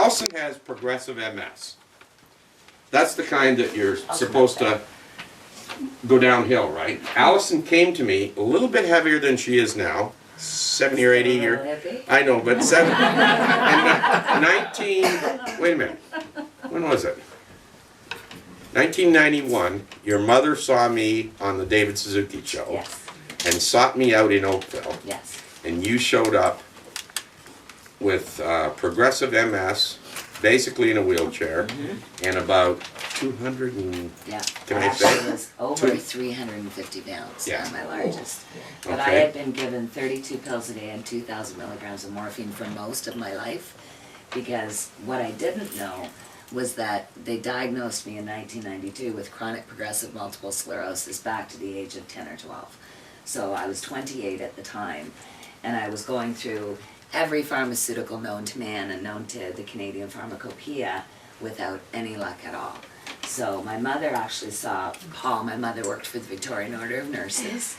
Alison has progressive MS. That's the kind that you're supposed to go downhill, right? Alison came to me a little bit heavier than she is now, 70 or 80 years. I know, but 19. Wait a minute. When was it? 1991. Your mother saw me on the David Suzuki show. Yes. And sought me out in Oakville. Yes. And you showed up with progressive MS, basically in a wheelchair, and about 200 and... Yeah, Can I actually say? it was over 350 pounds, Yeah. my largest. But I Okay. had been given 32 pills a day and 2,000 milligrams of morphine for most of my life, because what I didn't know was that they diagnosed me in 1992 with chronic progressive multiple sclerosis back to the age of 10 or 12. So I was 28 at the time, and I was going through every pharmaceutical known to man and known to the Canadian Pharmacopoeia without any luck at all. So my mother actually saw Paul. My mother worked for the Victorian Order of Nurses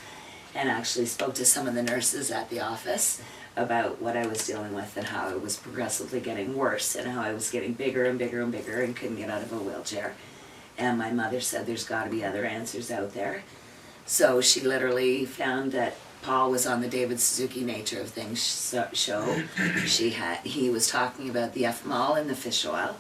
and actually spoke to some of the nurses at the office about what I was dealing with and how it was progressively getting worse and how I was getting bigger and bigger and bigger and couldn't get out of a wheelchair. And my mother said there's got to be other answers out there. So she literally found that Paul was on the David Suzuki Nature of Things show. He was talking about the F-mol and the fish oil.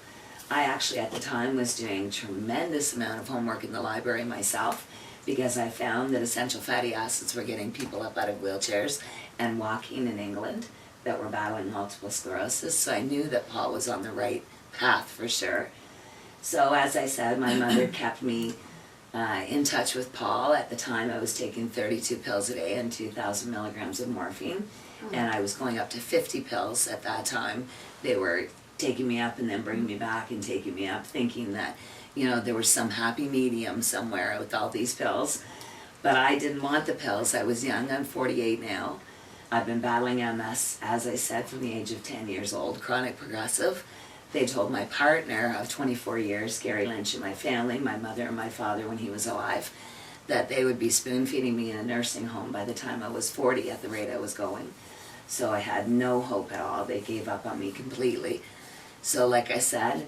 I actually at the time was doing tremendous amount of homework in the library myself, because I found that essential fatty acids were getting people up out of wheelchairs and walking in England that were battling multiple sclerosis. So I knew that Paul was on the right path for sure. So as I said, my mother kept me in touch with Paul. At the time I was taking 32 pills a day and 2,000 milligrams of morphine, and I was going up to 50 pills at that time. They were taking me up and then bringing me back and taking me up, thinking that, you know, there was some happy medium somewhere with all these pills. But I didn't want the pills. I was young. I'm 48 now. I've been battling MS, as I said, from the age of 10 years old, chronic progressive. They told my partner of 24 years, Gary Lynch, and my family, my mother and my father when he was alive, that they would be spoon feeding me in a nursing home by the time I was 40 at the rate I was going. So I had no hope at all. They gave up on me completely. So like I said,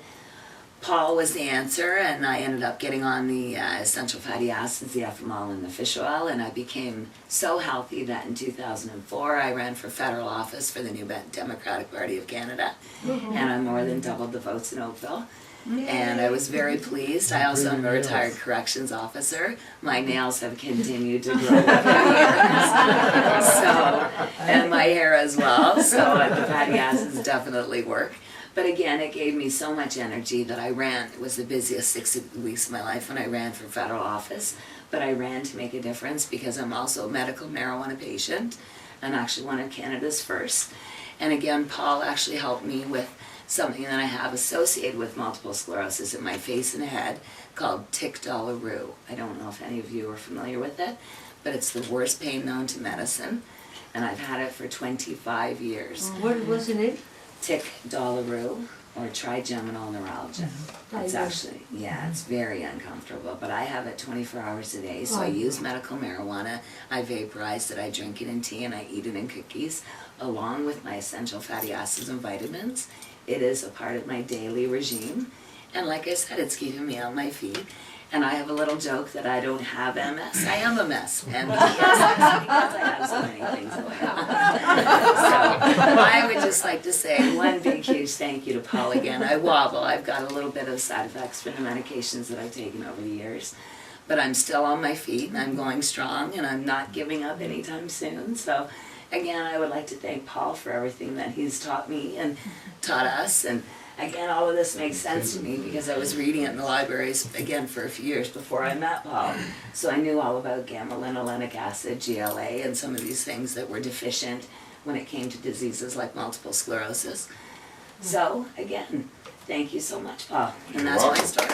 Paul was the answer, and I ended up getting on the essential fatty acids, the F-mol and the fish oil, and I became so healthy that in 2004 I ran for federal office for the New Democratic Party of Canada, and I more than doubled the votes in Oakville. And I was very pleased. I also am a retired corrections officer. My nails have continued to grow over the years. So, and my hair as well, so the fatty acids definitely work. But again, it gave me so much energy that I ran. It was the busiest 6 weeks of my life when I ran for federal office. But I ran to make a difference because I'm also a medical marijuana patient. I'm actually one of Canada's first. And again, Paul actually helped me with something that I have associated with multiple sclerosis in my face and head called Tic Douloureux. I don't know if any of you are familiar with it, but it's the worst pain known to medicine. And I've had it for 25 years. What was the name? Tic Douloureux, or trigeminal neuralgia. It's actually, yeah, it's very uncomfortable, but I have it 24 hours a day, so I use medical marijuana, I vaporize it, I drink it in tea, and I eat it in cookies, along with my essential fatty acids and vitamins. It is a part of my daily regime, and like I said, it's keeping me on my feet. And I have a little joke that I don't have MS. I am a mess. And yes, because I have so many things going on. So I would just like to say one big, huge thank you to Paul again. I wobble. I've got a little bit of side effects from the medications that I've taken over the years. But I'm still on my feet, and I'm going strong, and I'm not giving up anytime soon. So again, I would like to thank Paul for everything that he's taught me and taught us. And again, all of this makes sense to me because I was reading it in the libraries, again, for a few years before I met Paul. So I knew all about gamma-linolenic acid, GLA, and some of these things that were deficient when it came to diseases like multiple sclerosis. So, again, thank you so much, Paul. And that's my story.